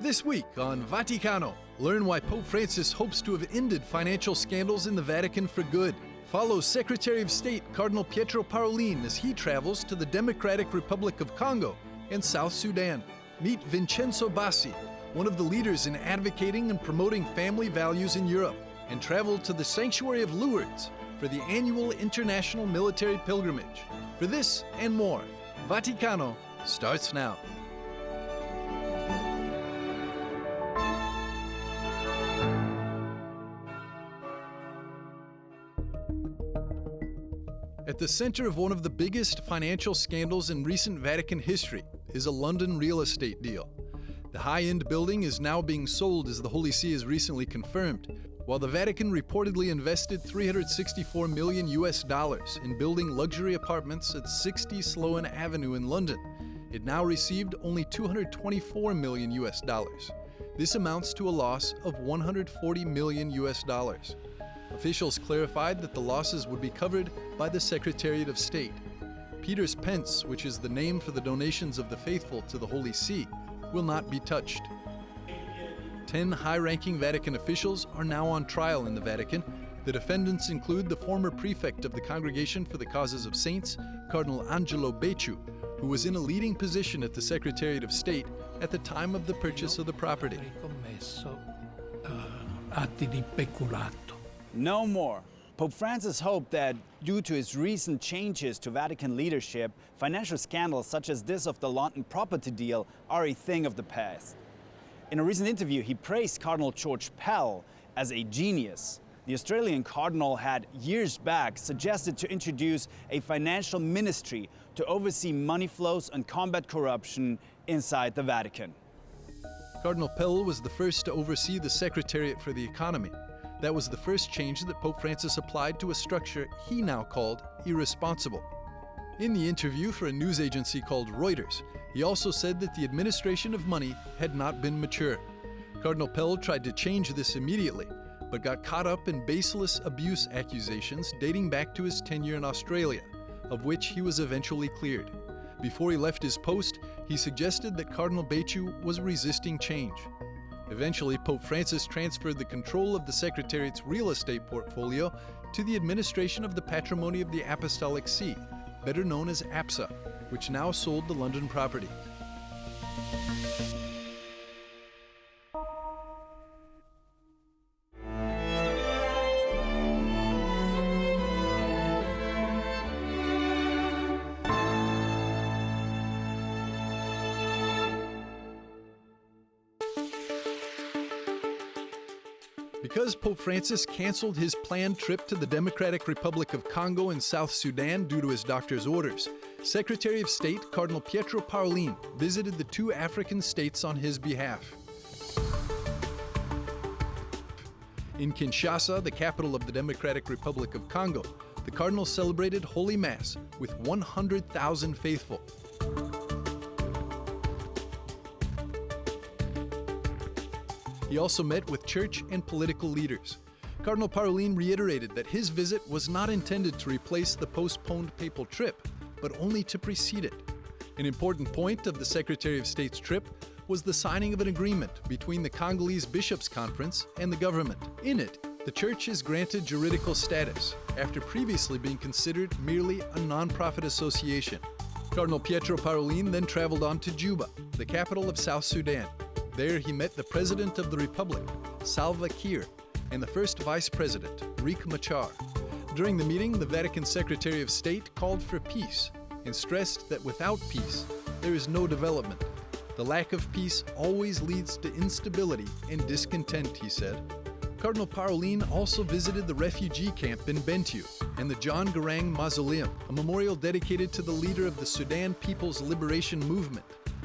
This week on Vaticano, learn why Pope Francis hopes to have ended financial scandals in the Vatican for good. Follow Secretary of State Cardinal Pietro Parolin as he travels to the Democratic Republic of Congo and South Sudan. Meet Vincenzo Bassi, one of the leaders in advocating and promoting family values in Europe, and travel to the sanctuary of Lourdes for the annual International Military Pilgrimage. For this and more, Vaticano starts now. At the center of one of the biggest financial scandals in recent Vatican history is a London real estate deal. The high-end building is now being sold, as the Holy See has recently confirmed, while the Vatican reportedly invested $364 million in building luxury apartments at 60 Sloane Avenue in London. It now received only $224 million. This amounts to a loss of $140 million. Officials clarified that the losses would be covered by the Secretariat of State. Peter's Pence, which is the name for the donations of the faithful to the Holy See, will not be touched. 10 high-ranking Vatican officials are now on trial in the Vatican. The defendants include the former prefect of the Congregation for the Causes of Saints, Cardinal Angelo Becciu, who was in a leading position at the Secretariat of State at the time of the purchase of the property. No more. Pope Francis hoped that, due to his recent changes to Vatican leadership, financial scandals such as this of the London property deal are a thing of the past. In a recent interview, he praised Cardinal George Pell as a genius. The Australian cardinal had years back suggested to introduce a financial ministry to oversee money flows and combat corruption inside the Vatican. Cardinal Pell was the first to oversee the Secretariat for the Economy. That was the first change that Pope Francis applied to a structure he now called irresponsible. In the interview for a news agency called Reuters, he also said that the administration of money had not been mature. Cardinal Pell tried to change this immediately, but got caught up in baseless abuse accusations dating back to his tenure in Australia, of which he was eventually cleared. Before he left his post, he suggested that Cardinal Becciu was resisting change. Eventually, Pope Francis transferred the control of the Secretariat's real estate portfolio to the administration of the Patrimony of the Apostolic See, better known as APSA, which now sold the London property. Because Pope Francis canceled his planned trip to the Democratic Republic of Congo and South Sudan due to his doctor's orders, Secretary of State Cardinal Pietro Parolin visited the two African states on his behalf. In Kinshasa, the capital of the Democratic Republic of Congo, the Cardinal celebrated Holy Mass with 100,000 faithful. He also met with church and political leaders. Cardinal Parolin reiterated that his visit was not intended to replace the postponed papal trip, but only to precede it. An important point of the Secretary of State's trip was the signing of an agreement between the Congolese Bishops' Conference and the government. In it, the church is granted juridical status after previously being considered merely a non-profit association. Cardinal Pietro Parolin then traveled on to Juba, the capital of South Sudan. There he met the President of the Republic, Salva Kiir, and the first Vice President, Riek Machar. During the meeting, the Vatican Secretary of State called for peace and stressed that without peace, there is no development. The lack of peace always leads to instability and discontent, he said. Cardinal Parolin also visited the refugee camp in Bentiu and the John Garang Mausoleum, a memorial dedicated to the leader of the Sudan People's Liberation Movement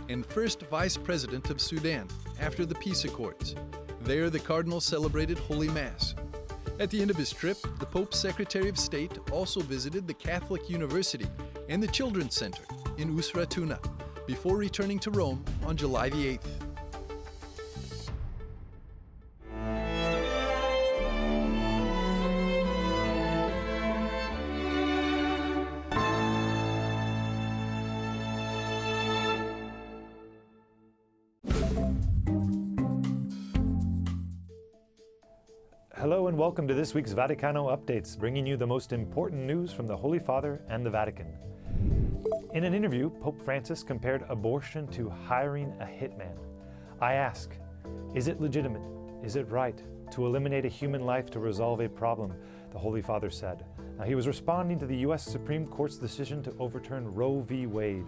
and first Vice President of Sudan after the peace accords. There, the Cardinal celebrated Holy Mass. At the end of his trip, the Pope's Secretary of State also visited the Catholic University and the Children's Center in Usra Tuna before returning to Rome on July the 8th. Hello and welcome to this week's Vaticano Updates, bringing you the most important news from the Holy Father and the Vatican. In an interview, Pope Francis compared abortion to hiring a hitman. I ask, is it legitimate? Is it right to eliminate a human life to resolve a problem? The Holy Father said. Now, he was responding to the U.S. Supreme Court's decision to overturn Roe v. Wade.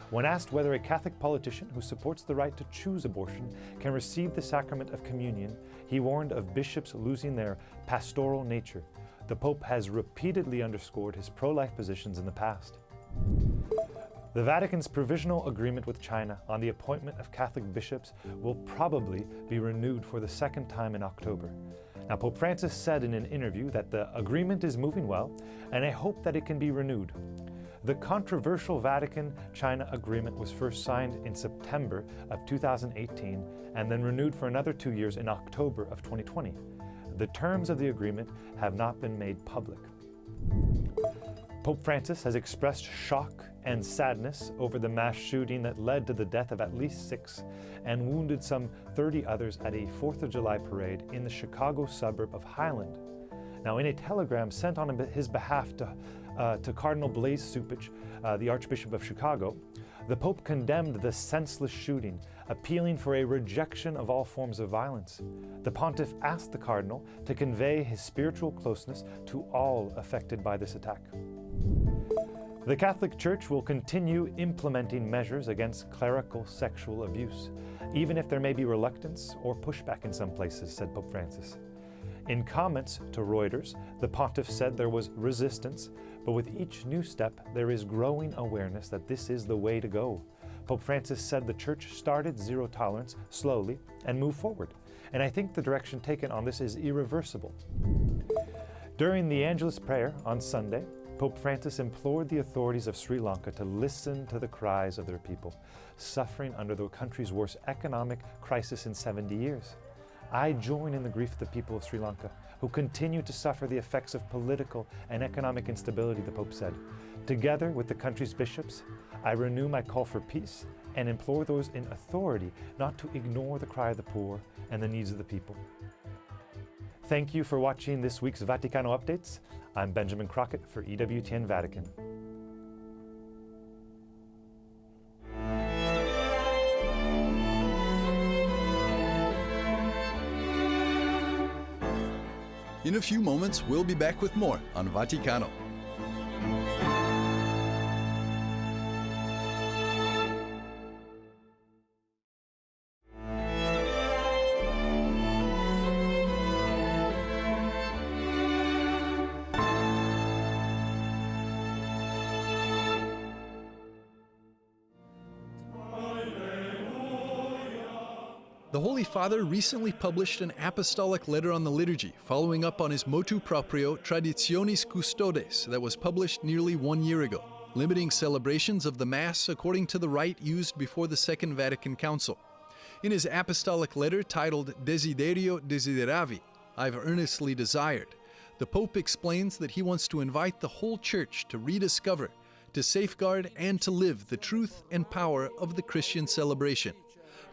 When asked whether a Catholic politician who supports the right to choose abortion can receive the sacrament of communion, he warned of bishops losing their pastoral nature. The Pope has repeatedly underscored his pro-life positions in the past. The Vatican's provisional agreement with China on the appointment of Catholic bishops will probably be renewed for the second time in October. Now, Pope Francis said in an interview that the agreement is moving well, and I hope that it can be renewed. The controversial Vatican-China agreement was first signed in September of 2018 and then renewed for another 2 years in October of 2020. The terms of the agreement have not been made public. Pope Francis has expressed shock and sadness over the mass shooting that led to the death of at least 6 and wounded some 30 others at a 4th of July parade in the Chicago suburb of Highland. Now, in a telegram sent on his behalf to Cardinal Blaise Cupich, the Archbishop of Chicago, the Pope condemned the senseless shooting, appealing for a rejection of all forms of violence. The Pontiff asked the Cardinal to convey his spiritual closeness to all affected by this attack. The Catholic Church will continue implementing measures against clerical sexual abuse, even if there may be reluctance or pushback in some places, said Pope Francis. In comments to Reuters, the Pontiff said there was resistance, but with each new step, there is growing awareness that this is the way to go. Pope Francis said the Church started zero tolerance slowly and moved forward, and I think the direction taken on this is irreversible. During the Angelus prayer on Sunday, Pope Francis implored the authorities of Sri Lanka to listen to the cries of their people, suffering under the country's worst economic crisis in 70 years. I join in the grief of the people of Sri Lanka, who continue to suffer the effects of political and economic instability, the Pope said. Together with the country's bishops, I renew my call for peace and implore those in authority not to ignore the cry of the poor and the needs of the people. Thank you for watching this week's Vaticano Updates. I'm Benjamin Crockett for EWTN Vatican. In a few moments, we'll be back with more on Vaticano. The Holy Father recently published an apostolic letter on the liturgy, following up on his motu proprio Traditionis Custodes that was published nearly 1 year ago, limiting celebrations of the Mass according to the rite used before the Second Vatican Council. In his apostolic letter titled Desiderio Desideravi, I've earnestly desired, the Pope explains that he wants to invite the whole Church to rediscover, to safeguard, and to live the truth and power of the Christian celebration.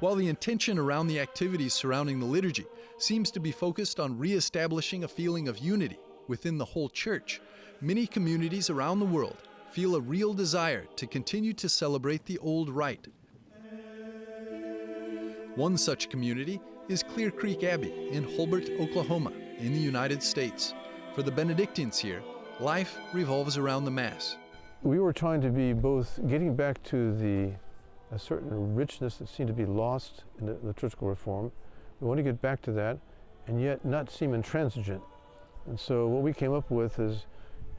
While the intention around the activities surrounding the liturgy seems to be focused on re-establishing a feeling of unity within the whole Church, many communities around the world feel a real desire to continue to celebrate the old rite. One such community is Clear Creek Abbey in Holbert, Oklahoma, in the United States. For the Benedictines here, life revolves around the Mass. We were trying to be both getting back to a certain richness that seemed to be lost in the liturgical reform. We want to get back to that and yet not seem intransigent. And so what we came up with is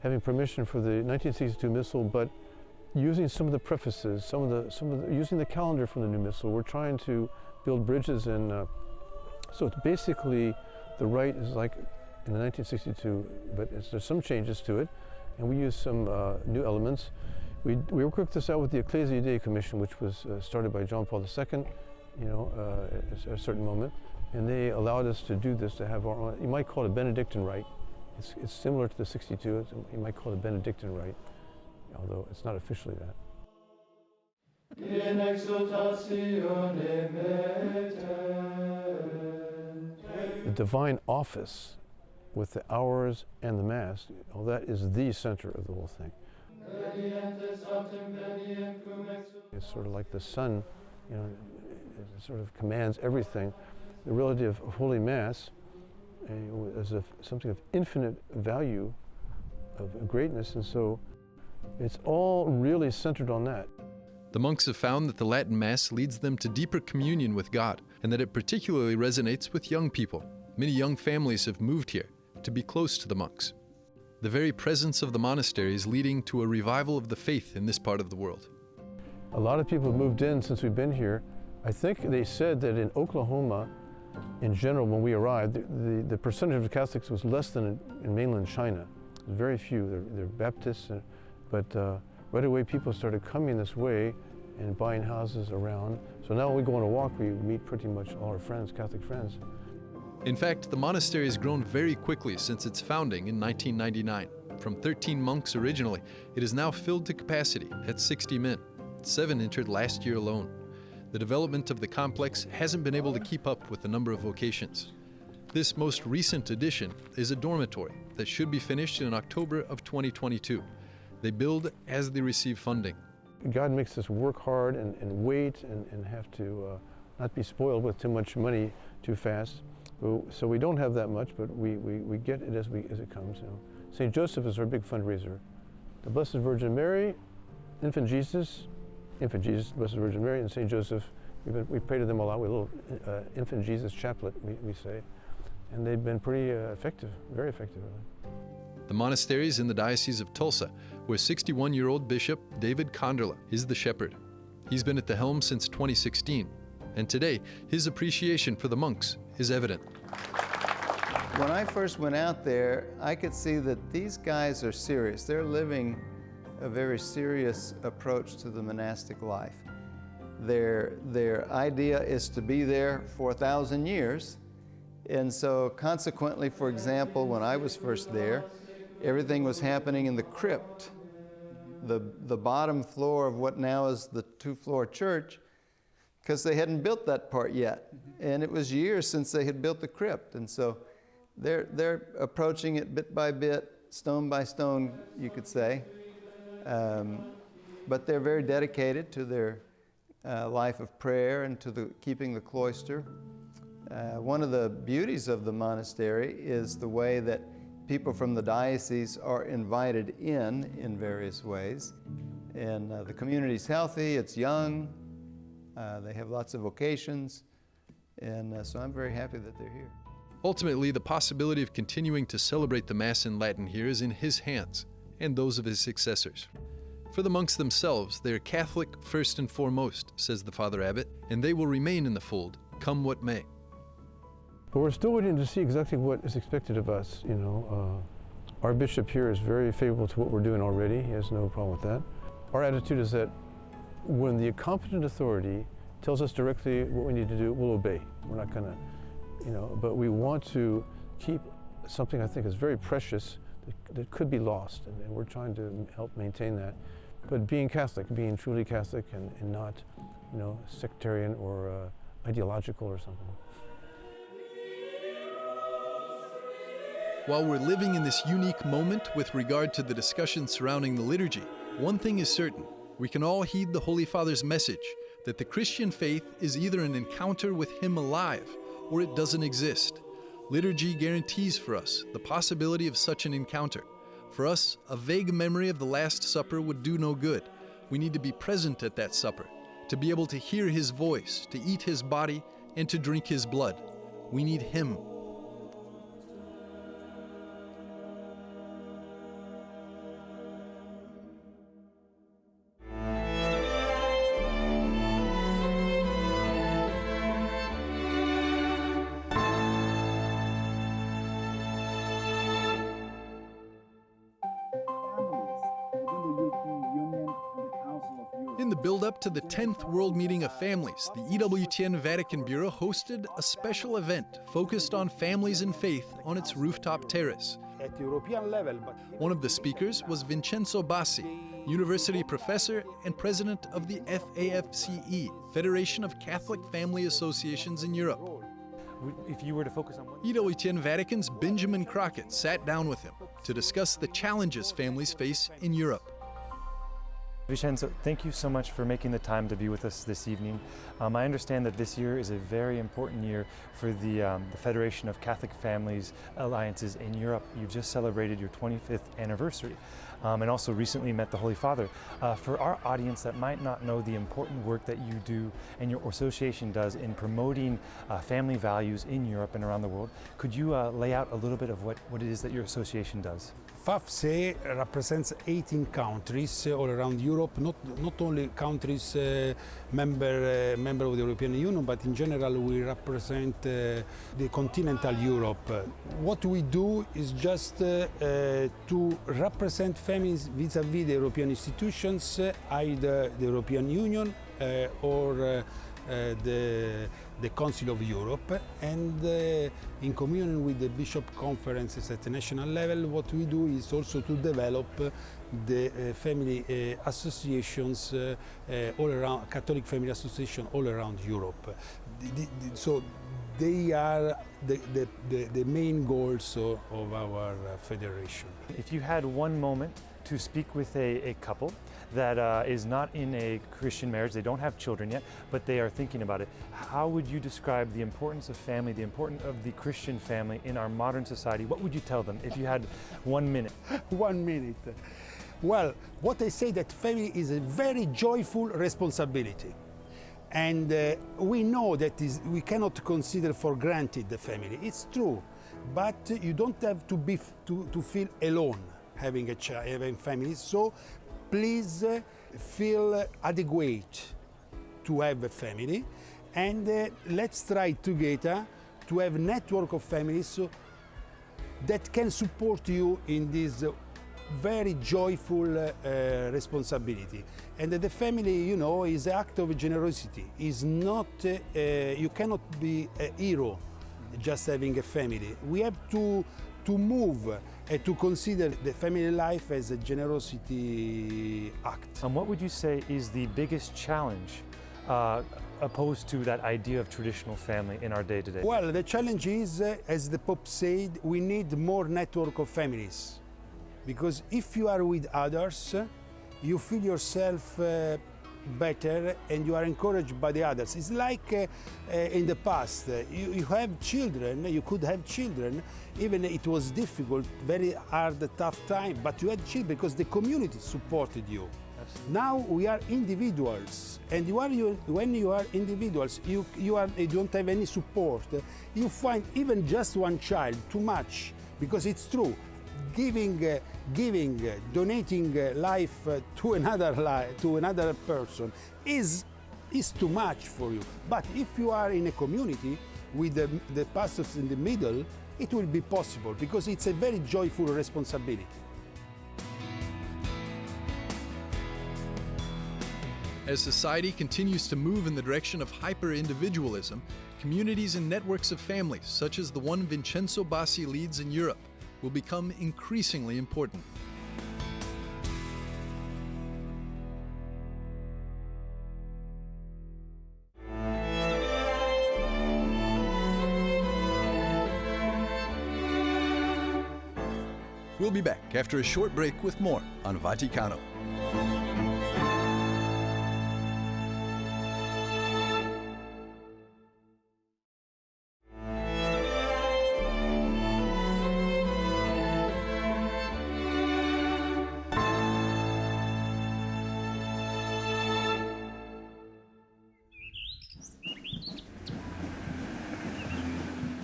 having permission for the 1962 Missal, but using some of the prefaces, using the calendar from the new Missal. We're trying to build bridges, and so it's basically the rite is like in the 1962, but there's some changes to it, and we use some new elements. We worked this out with the Ecclesia Dei Commission, which was started by John Paul II, at a certain moment, and they allowed us to do this, to have our own, you might call it a Benedictine rite. It's similar to the 62, you might call it a Benedictine rite, although it's not officially that. The divine office with the hours and the Mass, well, that is the center of the whole thing. It's sort of like the sun, you know, it sort of commands everything. The reality of Holy Mass is something of infinite value, of greatness, and so it's all really centered on that. The monks have found that the Latin Mass leads them to deeper communion with God, and that it particularly resonates with young people. Many young families have moved here to be close to the monks. The very presence of the monastery is leading to a revival of the faith in this part of the world. A lot of people have moved in since we've been here. I think they said that in Oklahoma, in general, when we arrived, the percentage of Catholics was less than in mainland China. Very few. They're Baptists, but right away people started coming this way and buying houses around. So now when we go on a walk, we meet pretty much all our friends, Catholic friends. In fact, the monastery has grown very quickly since its founding in 1999. From 13 monks originally, it is now filled to capacity at 60 men. 7 entered last year alone. The development of the complex hasn't been able to keep up with the number of vocations. This most recent addition is a dormitory that should be finished in October of 2022. They build as they receive funding. God makes us work hard and wait and have to not be spoiled with too much money too fast. So we don't have that much, but we get it as it comes. You know. St. Joseph is our big fundraiser. The Blessed Virgin Mary, Infant Jesus, Blessed Virgin Mary, and St. Joseph, we pray to them a lot with a little Infant Jesus chaplet, we say. And they've been pretty effective, very effective. Really. The monastery is in the Diocese of Tulsa, where 61-year-old Bishop David Konderla is the shepherd. He's been at the helm since 2016, and today his appreciation for the monks is evident. When I first went out there, I could see that these guys are serious. They're living a very serious approach to the monastic life. Their idea is to be there for 1,000 years. And so consequently, for example, when I was first there, everything was happening in the crypt, the bottom floor of what now is the 2-floor church, because they hadn't built that part yet. And it was years since they had built the crypt. And so they're approaching it bit by bit, stone by stone, you could say. But they're very dedicated to their life of prayer and to keeping the cloister. One of the beauties of the monastery is the way that people from the diocese are invited in various ways. And the community's healthy, it's young, they have lots of vocations, and so I'm very happy that they're here. Ultimately, the possibility of continuing to celebrate the Mass in Latin here is in his hands and those of his successors. For the monks themselves, they are Catholic first and foremost, says the Father Abbot, and they will remain in the fold, come what may. But we're still waiting to see exactly what is expected of us. You know, our bishop here is very favorable to what we're doing already. He has no problem with that. Our attitude is that when the competent authority tells us directly what we need to do, we'll obey. We're not going to, you know, but we want to keep something I think is very precious that could be lost, and we're trying to help maintain that. But being Catholic, being truly Catholic and not, you know, sectarian or ideological or something. While we're living in this unique moment with regard to the discussion surrounding the liturgy, one thing is certain. We can all heed the Holy Father's message that the Christian faith is either an encounter with Him alive or it doesn't exist. Liturgy guarantees for us the possibility of such an encounter. For us, a vague memory of the Last Supper would do no good. We need to be present at that supper, to be able to hear His voice, to eat His body, and to drink His blood. We need Him. In the build-up to the 10th World Meeting of Families, the ytsync-en Vatican Bureau hosted a special event focused on families and faith on its rooftop terrace. At European level, but one of the speakers was Vincenzo Bassi, university professor and president of the FAFCE, Federation of Catholic Family Associations in Europe. If you were to focus on one... ytsync-en Vatican's Benjamin Crockett sat down with him to discuss the challenges families face in Europe. Vincenzo, thank you so much for making the time to be with us this evening. I understand that this year is a very important year for the Federation of Catholic Families Alliances in Europe. You've just celebrated your 25th anniversary and also recently met the Holy Father. For our audience that might not know the important work that you do and your association does in promoting family values in Europe and around the world, could you lay out a little bit of what it is that your association does? Fafce represents 18 countries all around Europe, not only countries member of the European Union, but in general we represent the continental Europe. What we do is just to represent families vis-à-vis the European institutions, either the European Union or the Council of Europe, and in communion with the Bishop conferences at the national level, what we do is also to develop the family associations all around, Catholic family association all around Europe. So they are the main goals of our federation. If you had one moment to speak with a couple that is not in a Christian marriage, they don't have children yet, but they are thinking about it, how would you describe the importance of family, the importance of the Christian family in our modern society? What would you tell them if you had 1 minute? 1 minute. Well, what I say that family is a very joyful responsibility. And we know that we cannot consider for granted the family. It's true, but you don't have to feel alone having a child, having family. So please feel adequate to have a family, and let's try together to have a network of families that can support you in this very joyful responsibility. And the family, you know, is an act of generosity. Is not you cannot be a hero just having a family. We have to move and to consider the family life as a generosity act. And what would you say is the biggest challenge opposed to that idea of traditional family in our day-to-day? Well, the challenge is, as the Pope said, we need more network of families. Because if you are with others, you feel yourself better and you are encouraged by the others. It's like in the past, you have children, you could have children, even it was difficult, very hard, tough time, but you had children because the community supported you. Absolutely. Now we are individuals, and when you are individuals, you don't have any support. You find even just one child too much, because it's true. Donating life to another person is too much for you. But if you are in a community with the pastors in the middle, it will be possible, because it's a very joyful responsibility. As society continues to move in the direction of hyper-individualism, communities and networks of families, such as the one Vincenzo Bassi leads in Europe, will become increasingly important. We'll be back after a short break with more on Vaticano.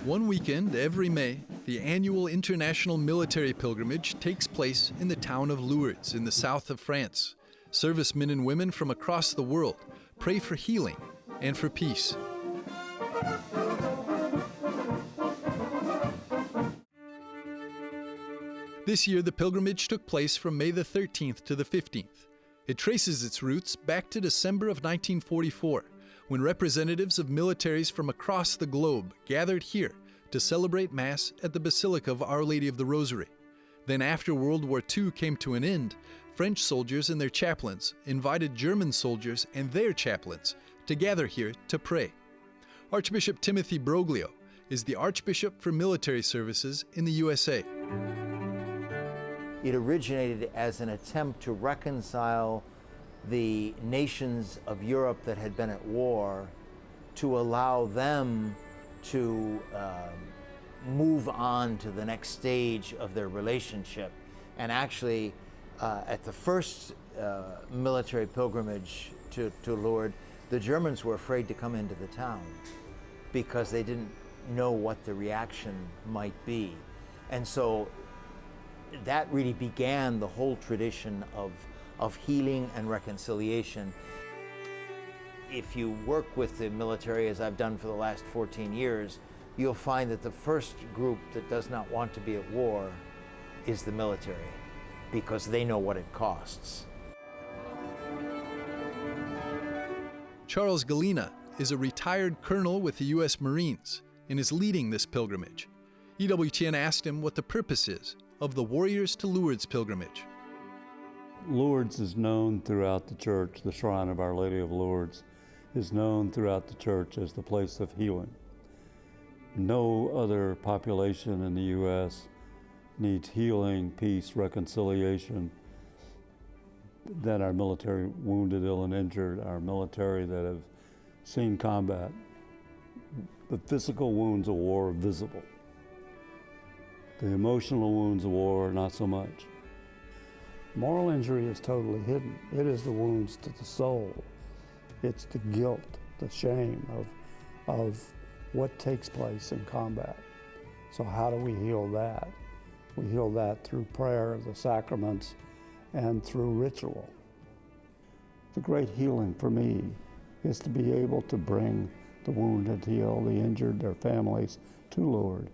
One weekend every May, the annual international military pilgrimage takes place in the town of Lourdes in the south of France. Servicemen and women from across the world pray for healing and for peace. This year, the pilgrimage took place from May the 13th to the 15th. It traces its roots back to December of 1944, when representatives of militaries from across the globe gathered here to celebrate Mass at the Basilica of Our Lady of the Rosary. Then after World War II came to an end, French soldiers and their chaplains invited German soldiers and their chaplains to gather here to pray. Archbishop Timothy Broglio is the Archbishop for Military Services in the USA. It originated as an attempt to reconcile the nations of Europe that had been at war, to allow them to move on to the next stage of their relationship. And actually, at the first military pilgrimage to Lourdes, the Germans were afraid to come into the town because they didn't know what the reaction might be. And so that really began the whole tradition of healing and reconciliation. If you work with the military, as I've done for the last 14 years, you'll find that the first group that does not want to be at war is the military, because they know what it costs. Charles Galena is a retired colonel with the U.S. Marines and is leading this pilgrimage. EWTN asked him what the purpose is of the Warriors to Lourdes pilgrimage. Lourdes is known throughout the church. The shrine of Our Lady of Lourdes is known throughout the church as the place of healing. No other population in the U.S. needs healing, peace, reconciliation than our military wounded, ill, and injured, our military that have seen combat. The physical wounds of war are visible. The emotional wounds of war, not so much. Moral injury is totally hidden. It is the wounds to the soul. It's the guilt, the shame of what takes place in combat. So how do we heal that? We heal that through prayer, the sacraments, and through ritual. The great healing for me is to be able to bring the wounded, heal the injured, their families to Lourdes.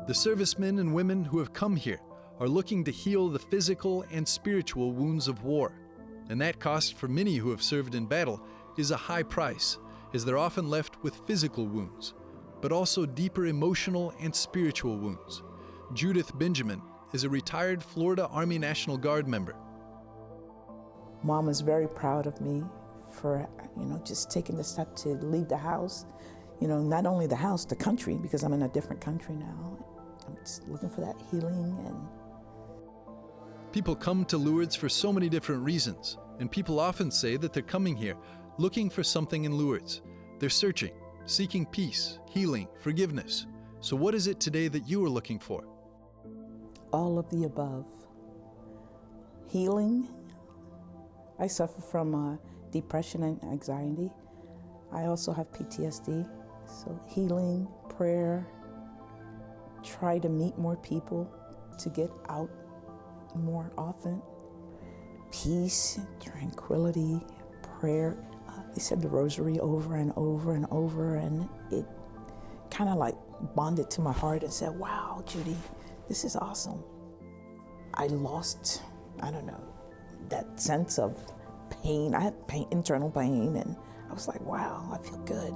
The servicemen and women who have come here are looking to heal the physical and spiritual wounds of war. And that cost for many who have served in battle is a high price, as they're often left with physical wounds, but also deeper emotional and spiritual wounds. Judith Benjamin is a retired Florida Army National Guard member. Mom is very proud of me for, just taking the step to leave the house. Not only the house, the country, because I'm in a different country now. I'm just looking for that healing. And people come to Lourdes for so many different reasons, and people often say that they're coming here looking for something in Lourdes. They're searching, seeking peace, healing, forgiveness. So what is it today that you are looking for? All of the above. Healing. I suffer from depression and anxiety. I also have PTSD. So healing, prayer, try to meet more people, to get out more often. Peace, tranquility, prayer. They said the rosary over and over and over, and it kind of like bonded to my heart and said, wow, Judy, this is awesome. I lost, that sense of pain. I had pain, internal pain, and I was like, wow, I feel good.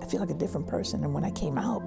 I feel like a different person. And when I came out,